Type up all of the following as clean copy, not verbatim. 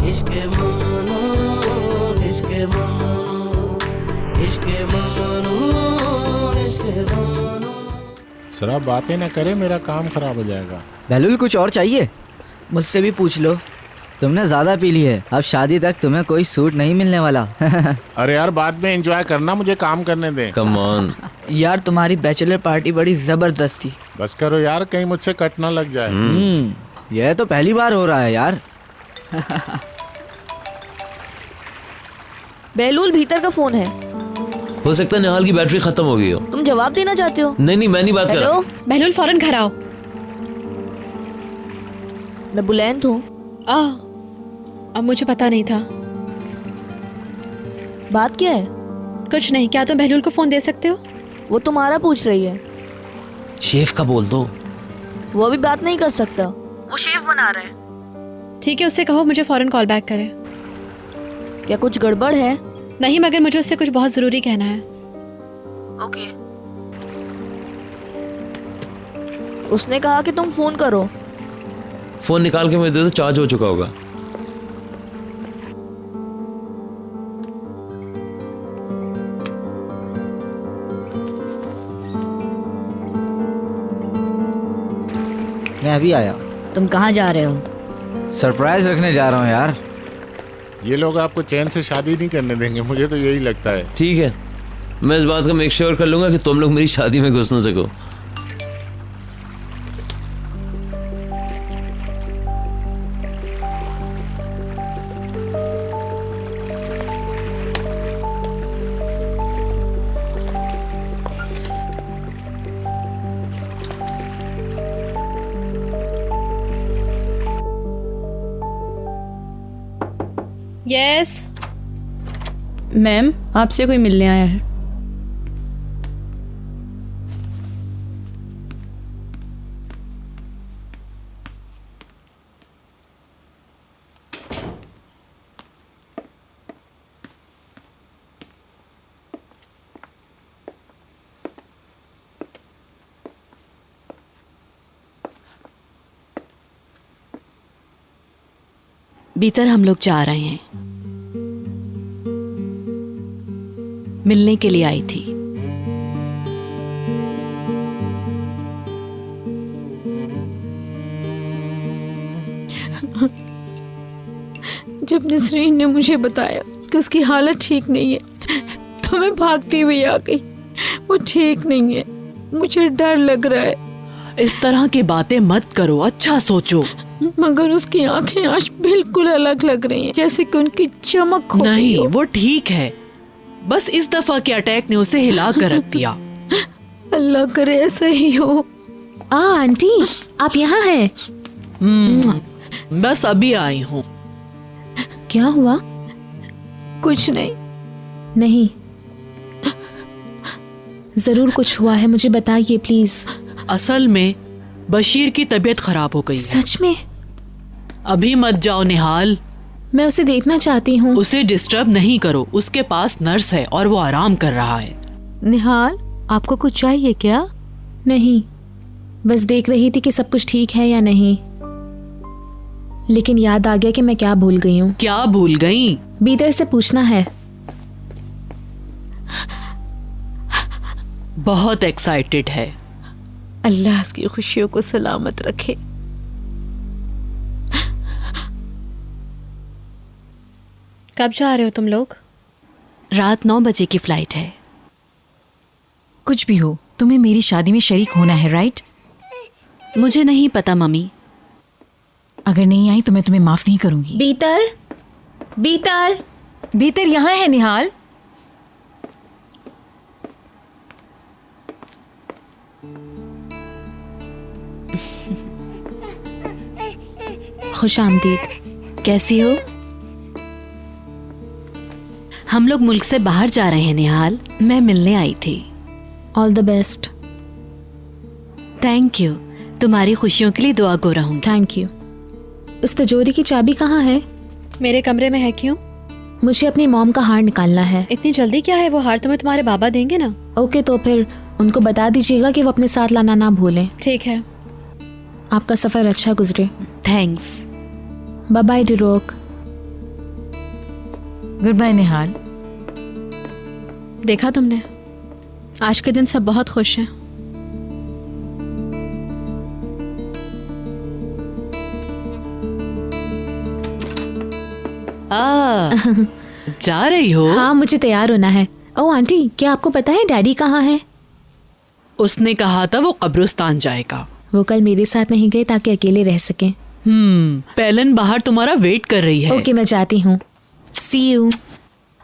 इश्क ममनू, इश्क ममनू, इश्क ममनू, इश्क ममनू। सर आप बातें ना करें, मेरा काम खराब हो जाएगा। बहलूल कुछ और चाहिए? मुझसे भी पूछ लो। तुमने ज्यादा पी ली है, अब शादी तक तुम्हें कोई सूट नहीं मिलने वाला। अरे यार बाद में एंजॉय करना, मुझे काम करने दे। Come on. यार तुम्हारी बैचलर पार्टी बड़ी जबरदस्त थी। बस करो यार, कहीं मुझसे कट ना लग जाए। यह तो पहली बार हो रहा है यार। बहलूल भीतर का फोन है। हो सकता है निहाल की बैटरी खत्म हो गई हो। तुम जवाब देना चाहते हो? नहीं मैं नहीं बात कर रहा। हेलो, बहलूल फौरन घर आओ। मैं बुलंद हूँ। अब मुझे पता नहीं था। बात क्या है? कुछ नहीं। क्या तुम बहलूल को फोन दे सकते हो? वो तुम्हारा पूछ रही है। शेफ का बोल दो। वो अभी बात नहीं कर सकता, वो शेफ बना रहा है। ठीक है, उससे कहो मुझे फौरन कॉल बैक करे। क्या कुछ गड़बड़ है? नहीं, मगर मुझे उससे कुछ बहुत जरूरी कहना है। ओके। उसने कहा कि तुम फोन करो। फोन निकाल के मुझे दे दो, चार्ज हो चुका होगा। मैं अभी आया। तुम कहाँ जा रहे हो? सरप्राइज रखने जा रहा हूँ यार। ये लोग आपको चैन से शादी नहीं करने देंगे, मुझे तो यही लगता है। ठीक है, मैं इस बात का मेक श्योर कर लूंगा कि तुम लोग मेरी शादी में घुस ना सको। यस मैम, आपसे कोई मिलने आया है। भीतर हम लोग जा रहे हैं। मिलने के लिए आई थी। जब नसरीन ने मुझे बताया कि उसकी हालत ठीक नहीं है तो मैं भागती हुई आ गई। वो ठीक नहीं है, मुझे डर लग रहा है। इस तरह की बातें मत करो, अच्छा सोचो। मगर उसकी आंखें आज बिल्कुल अलग लग रही हैं, जैसे कि उनकी चमक खो गई नहीं, हो। वो ठीक है, बस इस दफा के अटैक ने उसे हिला कर रख दिया। अल्लाह करे ऐसा ही हो। आंटी आप यहाँ हैं? बस अभी आई हूँ। क्या हुआ? कुछ नहीं। नहीं, जरूर कुछ हुआ है, मुझे बताइए प्लीज। असल में बशीर की तबीयत खराब हो गई। सच में? अभी मत जाओ निहाल, मैं उसे देखना चाहती हूँ। उसे डिस्टर्ब नहीं करो, उसके पास नर्स है और वो आराम कर रहा है। निहाल, आपको कुछ चाहिए क्या? नहीं, बस देख रही थी कि सब कुछ ठीक है या नहीं। लेकिन याद आ गया कि मैं क्या भूल गई हूँ। क्या भूल गई? बीदर से पूछना है। बहुत एक्साइटेड है। अल्लाह उसकी खुशियों को सलामत रखे। कब जा रहे हो तुम लोग? रात 9 बजे की फ्लाइट है। कुछ भी हो, तुम्हें मेरी शादी में शरीक होना है, राइट? मुझे नहीं पता मम्मी। अगर नहीं आई तो मैं तुम्हें माफ नहीं करूंगी। बीतर, बीतर, भीतर यहाँ है निहाल। खुश आमदीद। कैसी हो? हम लोग मुल्क से बाहर जा रहे हैं निहाल, मैं मिलने आई थी। All the best. Thank you, तुम्हारी खुशियों के लिए दुआ गो रहूंगी। Thank you. उस तिजोरी की चाबी कहाँ है? मेरे कमरे में है। क्यों? मुझे अपनी मॉम का हार निकालना है। इतनी जल्दी क्या है? वो हार तुम्हें तुम्हारे बाबा देंगे ना। ओके, तो फिर उनको बता दीजिएगा कि वो अपने साथ लाना ना भूलें। ठीक है। आपका सफर अच्छा गुजरे। Thanks. Bye bye Derek. Good bye Nihal. देखा तुमने, आज के दिन सब बहुत खुश हैं। जा रही हो? हाँ, मुझे तैयार होना है। ओ आंटी, क्या आपको पता है डैडी कहाँ है? उसने कहा था वो कब्रिस्तान जाएगा। वो कल मेरे साथ नहीं गए ताकि अकेले रह सकें। पैलन बाहर तुम्हारा वेट कर रही है। ओके, मैं जाती हूँ। सी यू।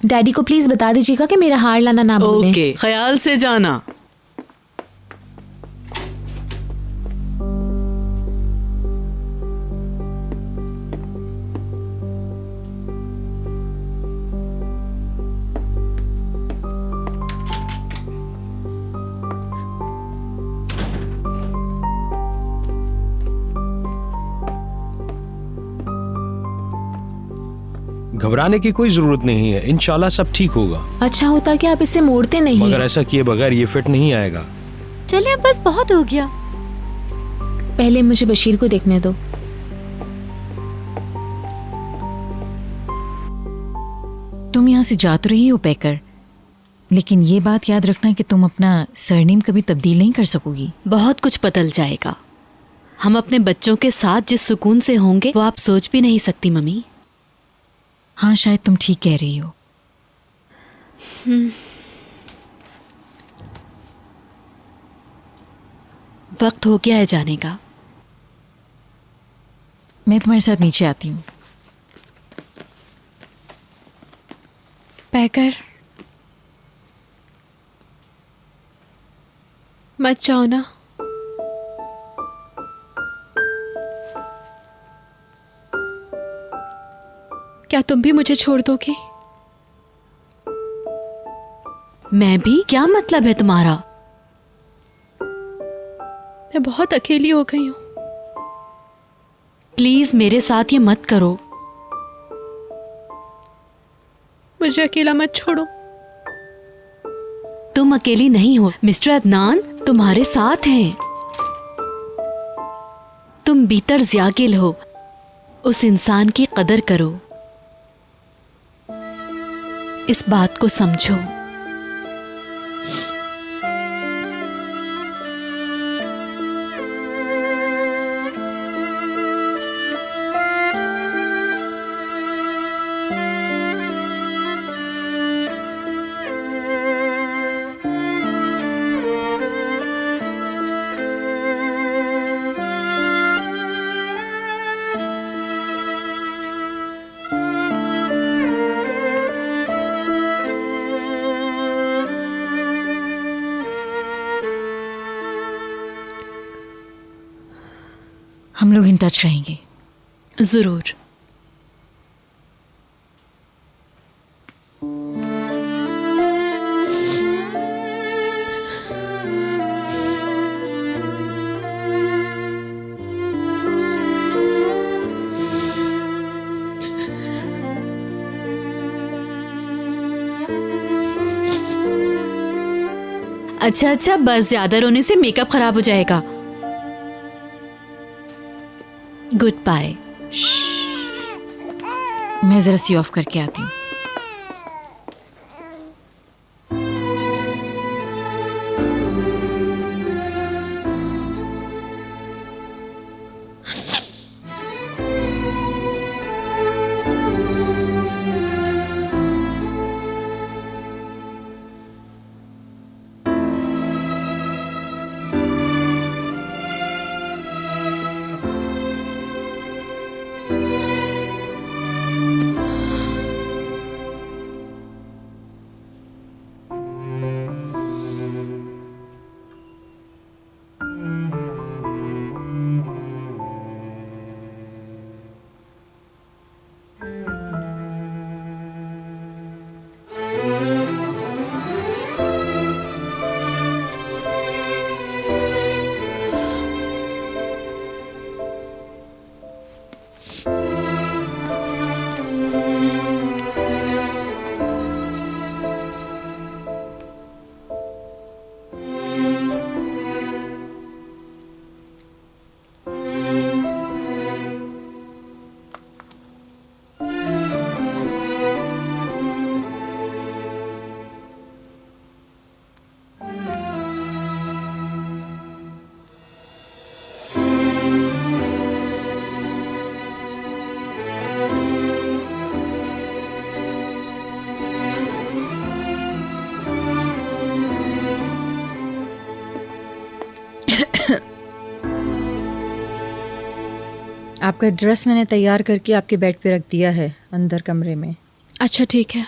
डैडी को प्लीज बता दीजिएगा कि मेरा हार लाना ना भूलें। ओके, ख्याल से जाना। घबराने की कोई जरूरत नहीं है, इंशाल्लाह सब ठीक होगा। अच्छा होता कि आप इसे मोड़ते नहीं। मगर ऐसा किए बगैर ये फिट नहीं आएगा। चलिए, बस बहुत हो गया। पहले मुझे बशीर को देखने दो। तुम यहाँ से जा तो रही हो पैकर, लेकिन ये बात याद रखना कि तुम अपना सरनेम कभी तब्दील नहीं कर सकोगी। बहुत कुछ बदल जाएगा। हम अपने बच्चों के साथ जिस सुकून से होंगे वो आप सोच भी नहीं सकती मम्मी। हाँ, शायद तुम ठीक कह रही हो। वक्त हो गया है जाने का। मैं तुम्हारे साथ नीचे आती हूँ। पैकर, मत जाओ ना। क्या तुम भी मुझे छोड़ दोगी? मैं भी? क्या मतलब है तुम्हारा? मैं बहुत अकेली हो गई हूँ। प्लीज मेरे साथ ये मत करो। मुझे अकेला मत छोड़ो। तुम अकेली नहीं हो, मिस्टर अदनान तुम्हारे साथ हैं। तुम भीतर ज़्याकिल हो। उस इंसान की कदर करो। इस बात को समझो। हम लोग इन टच रहेंगे। जरूर। अच्छा, बस ज्यादा रोने से मेकअप खराब हो जाएगा। Goodbye. मैं जरा सी ऑफ करके आती हूँ। आपका ड्रेस मैंने तैयार करके आपके बेड पे रख दिया है अंदर कमरे में। अच्छा ठीक है।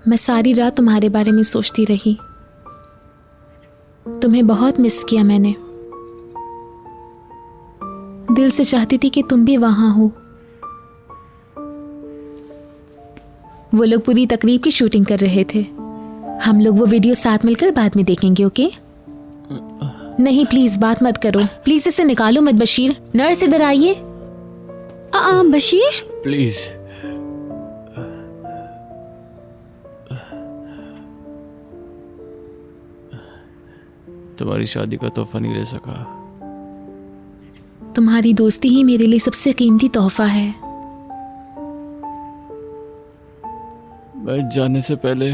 मैं सारी रात तुम्हारे बारे में सोचती रही। तुम्हें बहुत मिस किया मैंने। दिल से चाहती थी कि तुम भी वहां हो। वो लोग पूरी तकरीब की शूटिंग कर रहे थे। हम लोग वो वीडियो साथ मिलकर बाद में देखेंगे, ओके? नहीं प्लीज बात मत करो, प्लीज इसे निकालो मत। बशीर, नर्स इधर आइए। बशीर प्लीज। तुम्हारी शादी का तोहफा नहीं ले सका। तुम्हारी दोस्ती ही मेरे लिए सबसे कीमती तोहफा है। मैं जाने से पहले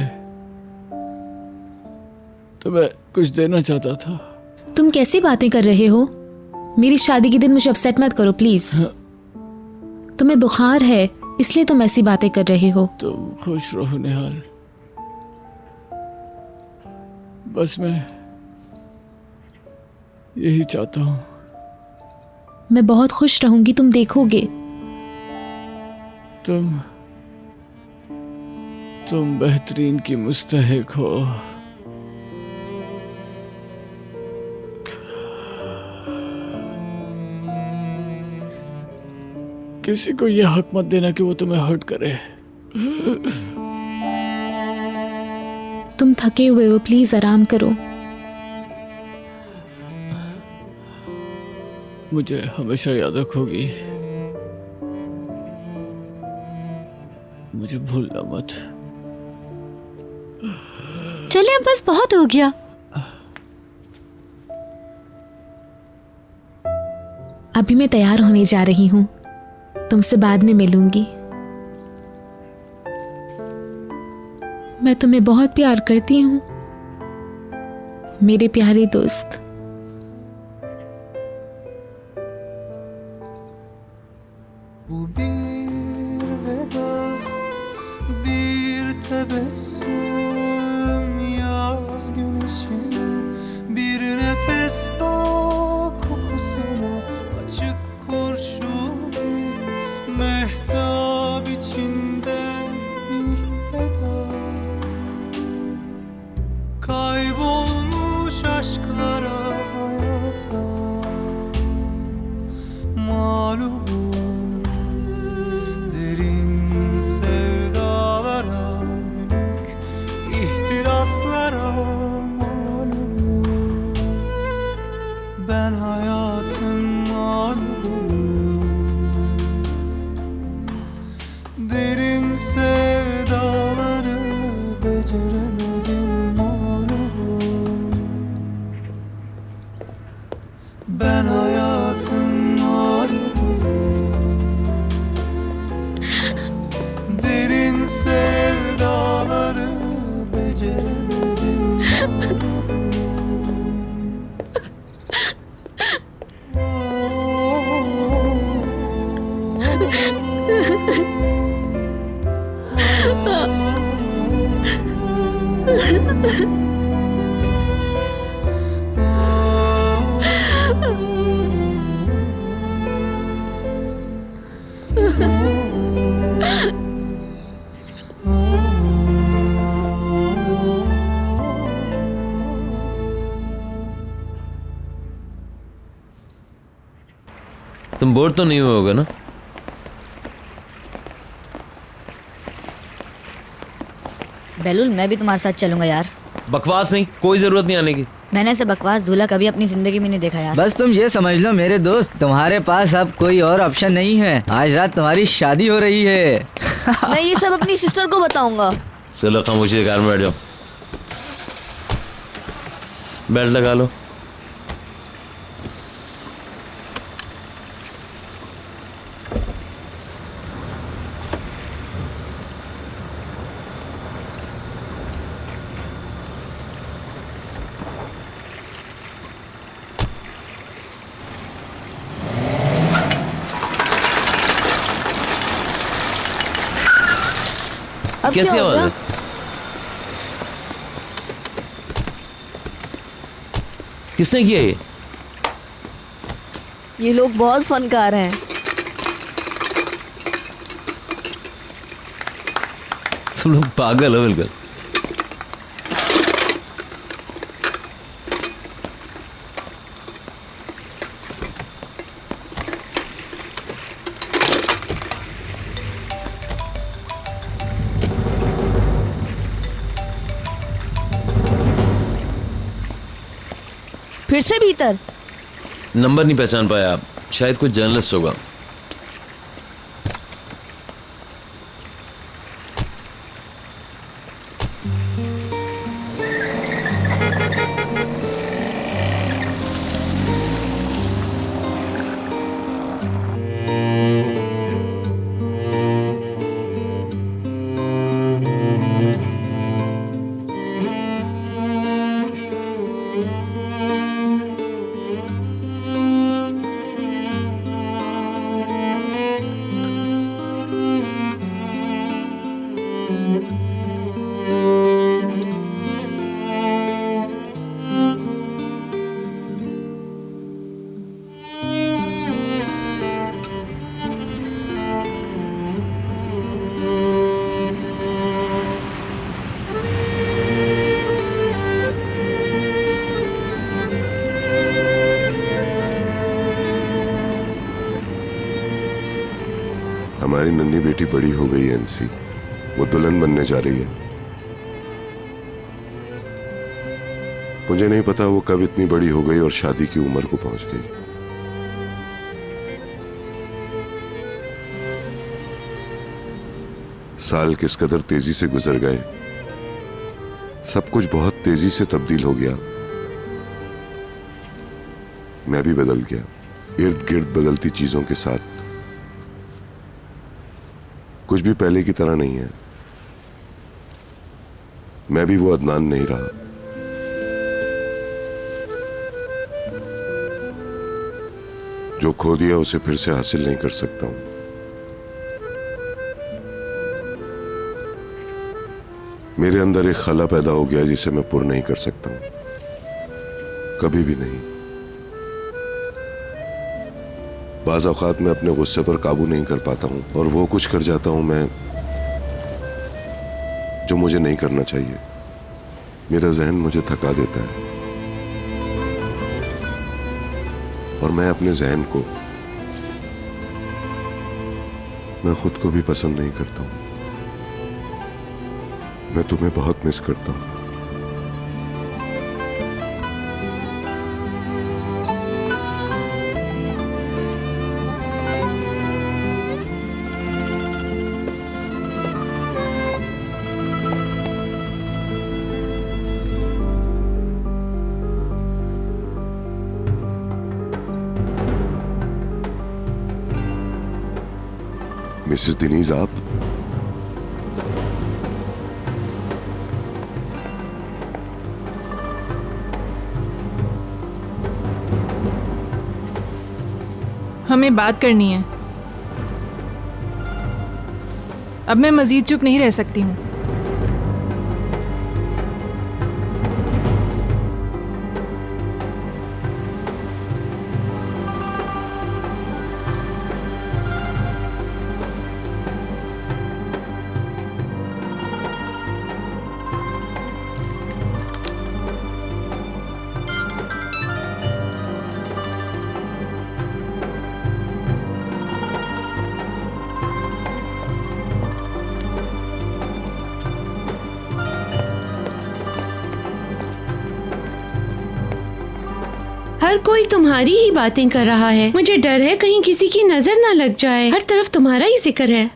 तुम्हें कुछ देना चाहता था। तुम कैसी बातें कर रहे हो? मेरी शादी के दिन मुझे अपसेट मत करो प्लीज। तुम्हें बुखार है इसलिए तुम ऐसी बातें कर रहे हो। तुम खुश रहो निहाल। बस मैं यही चाहता हूँ। मैं बहुत खुश रहूंगी, तुम देखोगे। तुम बेहतरीन की मुस्तहिक हो। किसी को यह हक मत देना कि वो तुम्हें हर्ट करे। तुम थके हुए हो, प्लीज आराम करो। मुझे हमेशा याद रखोगी। मुझे भूलना मत। चलिए अब बस बहुत हो गया। अभी मैं तैयार होने जा रही हूँ, तुमसे बाद में मिलूंगी। मैं तुम्हें बहुत प्यार करती हूँ मेरे प्यारे दोस्त। Bu bir veda, bir tebessüm yaz güneşine, bir nefes bak kokusuna, açık kurşuni, mehtap içinde bir veda. Kaybolmuş aşklara hayata mağlubum. Ben hayatın mağlubuyum. Derin sevdaları beceremedim mağlubum. Ben hayatın mağlubuyum. Derin sevdaları beceremedim mağlubum. तुम bore तो नहीं हुए होगे ना? बेलुल मैं भी तुम्हारे साथ चलूंगा यार। बकवास नहीं, कोई जरूरत नहीं आने की। मैंने ऐसे बकवास दूल्हा कभी अपनी जिंदगी में नहीं देखा यार। बस तुम ये समझ लो मेरे दोस्त, तुम्हारे पास अब कोई और ऑप्शन नहीं है। आज रात तुम्हारी शादी हो रही है। मैं ये सब अपनी सिस्टर को बताऊंगा। चलो खामोशी से कार में बैठ जाओ। बेल्ट लगा लो। अब कैसी क्या हो आवाज गया? है? किसने किया ये लोग बहुत फनकार हैं। तुम लोग पागल हो बिल्कुल। फिर से भीतर? नंबर नहीं पहचान पाया आप, शायद कोई जर्नलिस्ट होगा। हमारी नन्ही बेटी बड़ी हो गई है एनसी, वो दुल्हन बनने जा रही है। मुझे नहीं पता वो कब इतनी बड़ी हो गई और शादी की उम्र को पहुंच गई। साल किस कदर तेजी से गुजर गए, सब कुछ बहुत तेजी से तब्दील हो गया। मैं भी बदल गया, इर्द गिर्द बदलती चीजों के साथ। कुछ भी पहले की तरह नहीं है। मैं भी वो अदनान नहीं रहा। जो खो दिया उसे फिर से हासिल नहीं कर सकता हूं। मेरे अंदर एक खला पैदा हो गया जिसे मैं पूर्ण नहीं कर सकता हूं, कभी भी नहीं। बाज़ औक़ात मैं अपने गुस्से पर काबू नहीं कर पाता हूं और वो कुछ कर जाता हूं मैं जो मुझे नहीं करना चाहिए। मेरा ज़हन मुझे थका देता है और मैं अपने ज़हन को, मैं खुद को भी पसंद नहीं करता हूं। मैं तुम्हें बहुत मिस करता हूं। मिसेस दिनीज, आप? हमें बात करनी है। अब मैं मजीद चुप नहीं रह सकती हूँ। हर कोई तुम्हारी ही बातें कर रहा है। मुझे डर है कहीं किसी की नजर ना लग जाए। हर तरफ तुम्हारा ही जिक्र है।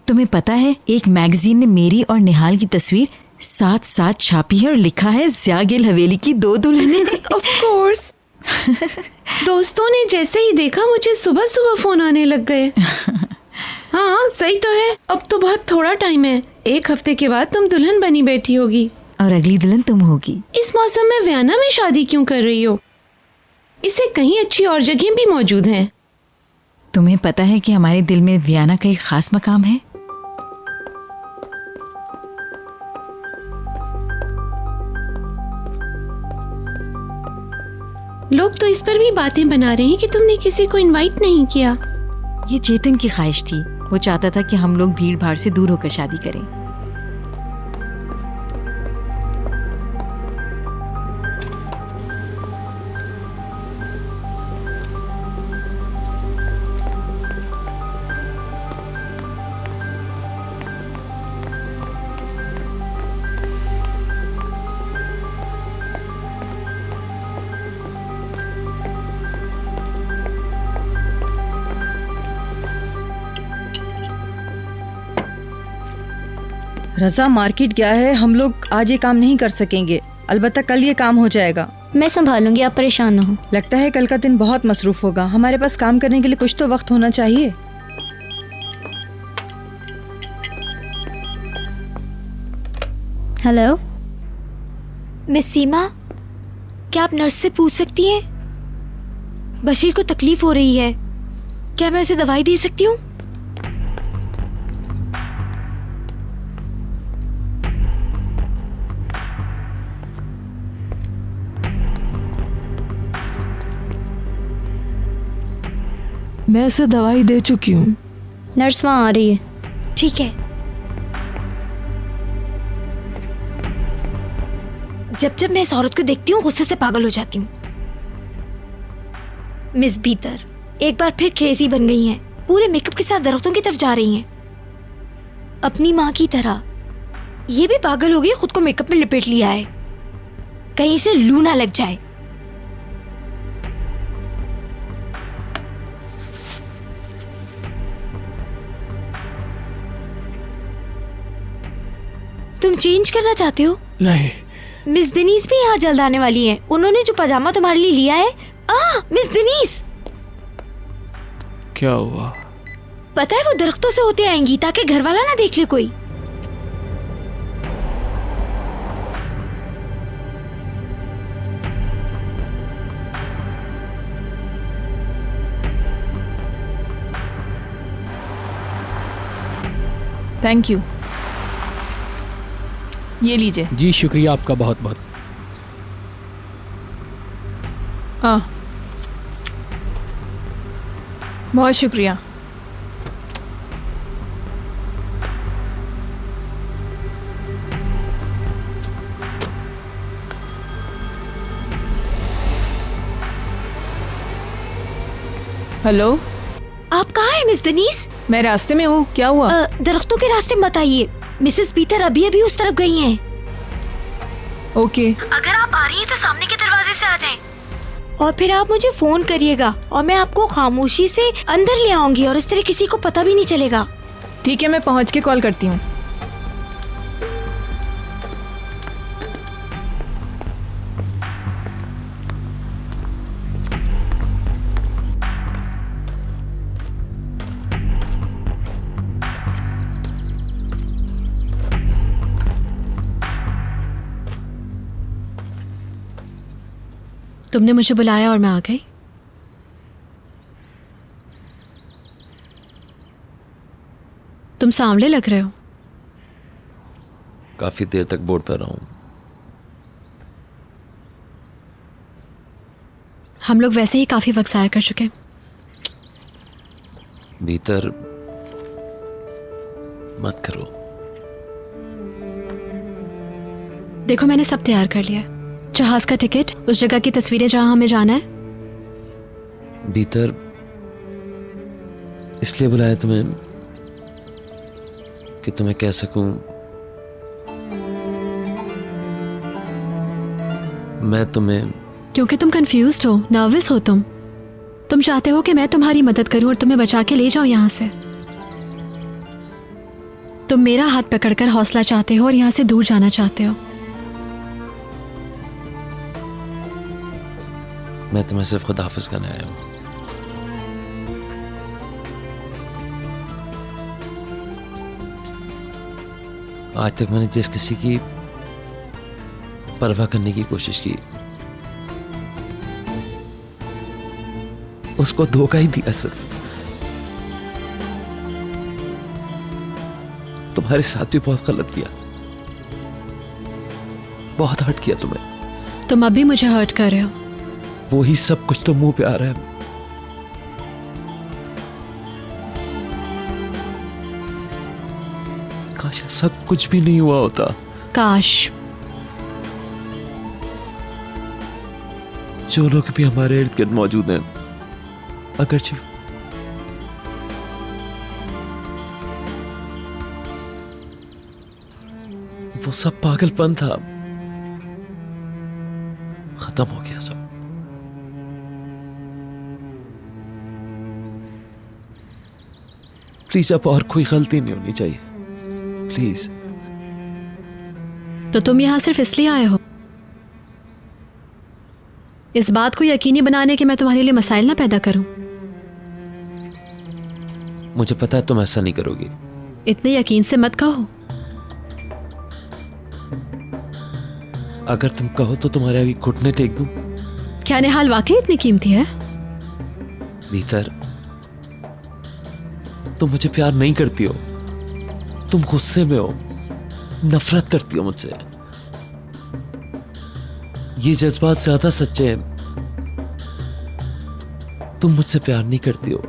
तुम्हें पता है, एक मैगजीन ने मेरी और निहाल की तस्वीर साथ साथ छापी है और लिखा है ज़ियागिल हवेली की दो दुल्हनें। Of course. दोस्तों ने जैसे ही देखा मुझे सुबह सुबह फोन आने लग गए। हाँ सही तो है, अब तो बहुत थोड़ा टाइम है। 1 हफ्ते के बाद तुम दुल्हन बनी बैठी होगी और अगली दुल्हन तुम होगी। इस मौसम में वियना में शादी क्यों कर रही हो? इससे कहीं अच्छी और जगह भी मौजूद हैं। तुम्हें पता है कि हमारे दिल में वियना का एक खास मकाम है। लोग तो इस पर भी बातें बना रहे हैं कि तुमने किसी को इनवाइट नहीं किया। ये चेतन की ख्वाहिश थी, वो चाहता था कि हम लोग भीड़ भाड़ से दूर होकर शादी करें। रजा मार्केट गया है, हम लोग आज ये काम नहीं कर सकेंगे। अलबत्ता कल ये काम हो जाएगा। मैं संभालूंगी, आप परेशान न हो। लगता है कल का दिन बहुत मसरूफ होगा। हमारे पास काम करने के लिए कुछ तो वक्त होना चाहिए। हेलो मिस सीमा, क्या आप नर्स से पूछ सकती हैं? बशीर को तकलीफ हो रही है, क्या मैं उसे दवाई दे सकती हूँ? मैं उसे दवाई दे चुकी हूँ। नर्स वहाँ आ रही है। ठीक है। जब जब मैं इस औरत को देखती हूँ गुस्से से पागल हो जाती हूँ। मिस बीतर एक बार फिर क्रेजी बन गई हैं। पूरे मेकअप के साथ दरख्तों की तरफ जा रही हैं, अपनी माँ की तरह। ये भी पागल हो गई, खुद को मेकअप में लिपेट लिया है, कहीं से लू ना लग जाए। तुम चेंज करना चाहते हो? नहीं। मिस दिनीस भी यहाँ जल्द आने वाली हैं। उन्होंने जो पजामा तुम्हारे लिए लिया है। मिस दिनीस, क्या हुआ? पता है वो दरख्तों से होते आएंगी ताकि घर वाला ना देख ले कोई। थैंक यू, ये लीजिए। जी शुक्रिया आपका बहुत बहुत। हाँ, बहुत शुक्रिया। हेलो, आप कहाँ हैं मिस दिनीस? मैं रास्ते में हूँ, क्या हुआ? दरख्तों के रास्ते मत आइए, मिसेस पीटर अभी अभी उस तरफ गई हैं। ओके। अगर आप आ रही हैं तो सामने के दरवाजे से आ जाएं। और फिर आप मुझे फोन करिएगा और मैं आपको खामोशी से अंदर ले आऊंगी और इस तरह किसी को पता भी नहीं चलेगा। ठीक है, मैं पहुँच के कॉल करती हूँ। तुमने मुझे बुलाया और मैं आ गई। तुम सांवले लग रहे हो। काफी देर तक बोर्ड पर रहा हूं। हम लोग वैसे ही काफी वक्त ज़ाया कर चुके। भीतर मत करो। देखो मैंने सब तैयार कर लिया है, जहाज का टिकट, उस जगह की तस्वीरें जहां हमें जाना है। भीतर इसलिए बुलाया तुम्हें कि तुम्हें कह सकूं मैं तुम्हें। क्योंकि तुम कंफ्यूज्ड हो, नर्वस हो। तुम चाहते हो कि मैं तुम्हारी मदद करूं और तुम्हें बचा के ले जाऊं यहां से। तुम मेरा हाथ पकड़कर हौसला चाहते हो और यहां से दूर जाना चाहते हो। मैं तुम्हें सिर्फ खुदाफिज करने आया हूं। आज तक मैंने जिस किसी की परवाह करने की कोशिश की उसको धोखा ही दिया। सिर्फ तुम्हारे साथ भी बहुत गलत किया, बहुत हर्ट किया तुम्हें। तुम अब भी मुझे हर्ट कर रहे हो। वही सब कुछ तो मुंह पे आ रहा है। काश ऐसा कुछ भी नहीं हुआ होता। काश जो लोग भी हमारे इर्द गिर्द मौजूद हैं, अगरचे वो सब पागलपन था, खत्म हो गया सब। प्लीज अब और कोई गलती नहीं होनी चाहिए, प्लीज। तो तुम यहाँ सिर्फ इसलिए आए हो इस बात को यकीनी बनाने के मैं तुम्हारे लिए मसाइल ना पैदा करूं? मुझे पता है तुम ऐसा नहीं करोगी। इतने यकीन से मत कहो। अगर तुम कहो तो तुम्हारे आगे घुटने टेक दूं। क्या निहाल वाकई इतनी कीमती है? भीतर तुम मुझे प्यार नहीं करती हो, तुम गुस्से में हो, नफरत करती हो मुझसे। ये जज्बात ज्यादा सच्चे हैं। तुम मुझसे प्यार नहीं करती हो।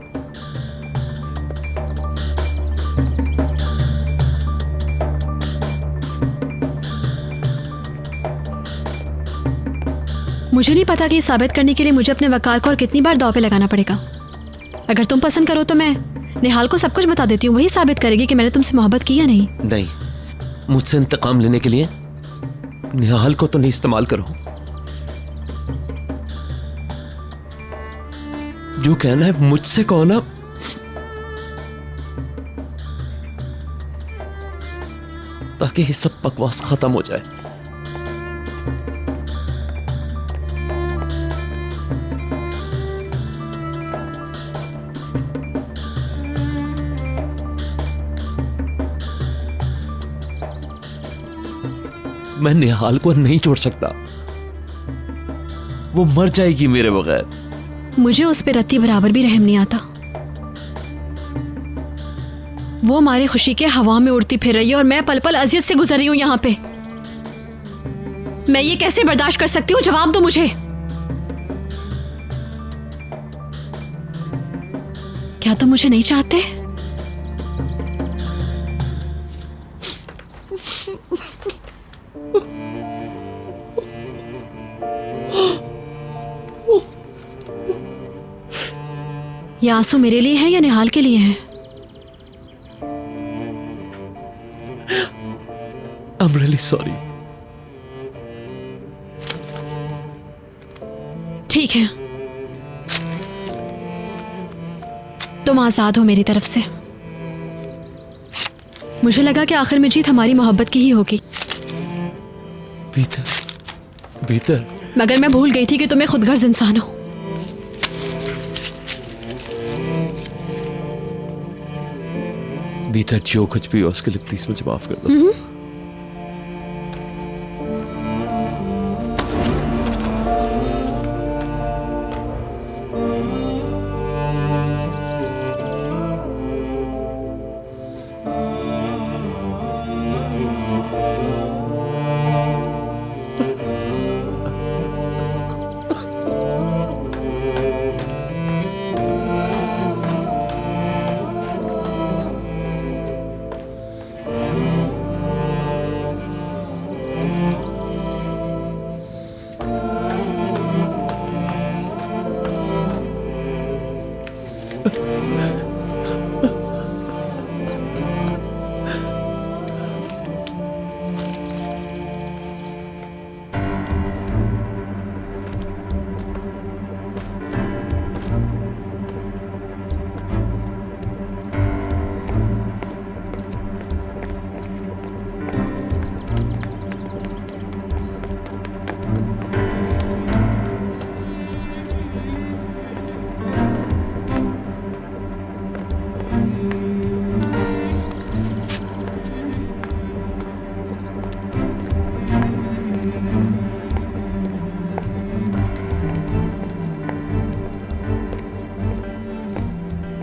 मुझे नहीं पता कि ये साबित करने के लिए मुझे अपने वकार को और कितनी बार दांव पे लगाना पड़ेगा। अगर तुम पसंद करो तो मैं निहाल को सब कुछ बता देती हूँ, वही साबित करेगी कि मैंने तुमसे मोहब्बत की या नहीं। नहीं, मुझसे इंतकाम लेने के लिए निहाल को तो नहीं इस्तेमाल करो। जो कहना है मुझसे कहो ना। ताकि ये सब बकवास खत्म हो जाए। मैं निहाल को नहीं छोड़ सकता, वो मर जाएगी मेरे बगैर। मुझे उस पे रत्ती बराबर भी रहम नहीं आता। वो हमारी खुशी के हवा में उड़ती फिर रही है और मैं पल पल अजियत से गुजर रही हूं यहाँ पे। मैं ये कैसे बर्दाश्त कर सकती हूँ? जवाब दो मुझे। क्या तुम मुझे नहीं चाहते? ये आंसू मेरे लिए हैं या निहाल के लिए हैं? I'm really sorry. ठीक है, तुम आजाद हो मेरी तरफ से। मुझे लगा कि आखिर में जीत हमारी मोहब्बत की ही होगी। भीतर मगर मैं भूल गई थी कि तुम्हें खुदगर्ज इंसान हो। भीतर जो कुछ भी हो उसके लिए प्लीज मुझे माफ कर दो।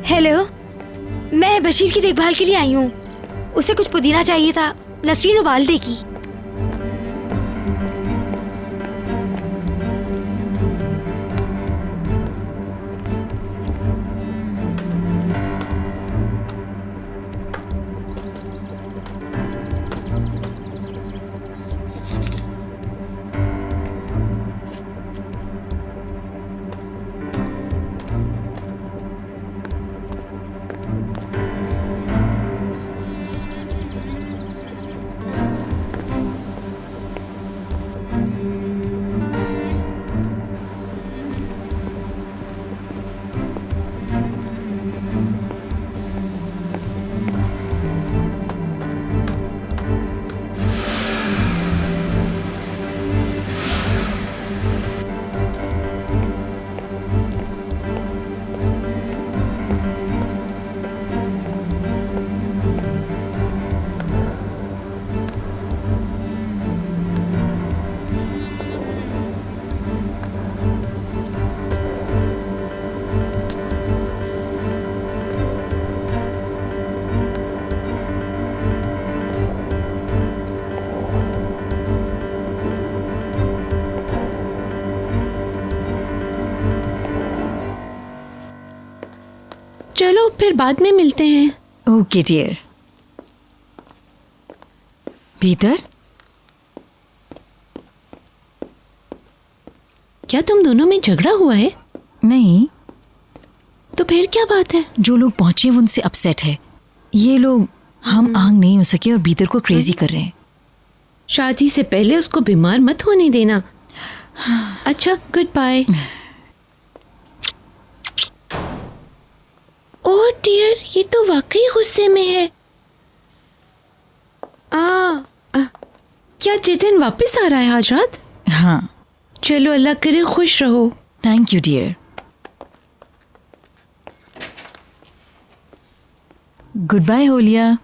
हेलो, मैं बशीर की देखभाल के लिए आई हूँ। उसे कुछ पुदीना चाहिए था, नसरीन उबाल देगी। चलो फिर बाद में मिलते हैं। Okay dear. भीतर? क्या तुम दोनों में झगड़ा हुआ है? नहीं। तो फिर क्या बात है? जो लोग पहुंचे वो उनसे अपसेट है। ये लोग हम आंग नहीं हो सके और भीतर को क्रेजी कर रहे हैं। शादी से पहले उसको बीमार मत होने देना। अच्छा, गुड बाय। ओह डियर, ये तो वाकई गुस्से में है। क्या जितिन वापस आ रहा है आज रात? हाँ। चलो, अल्लाह करे खुश रहो। Thank you dear. Goodbye होलिया।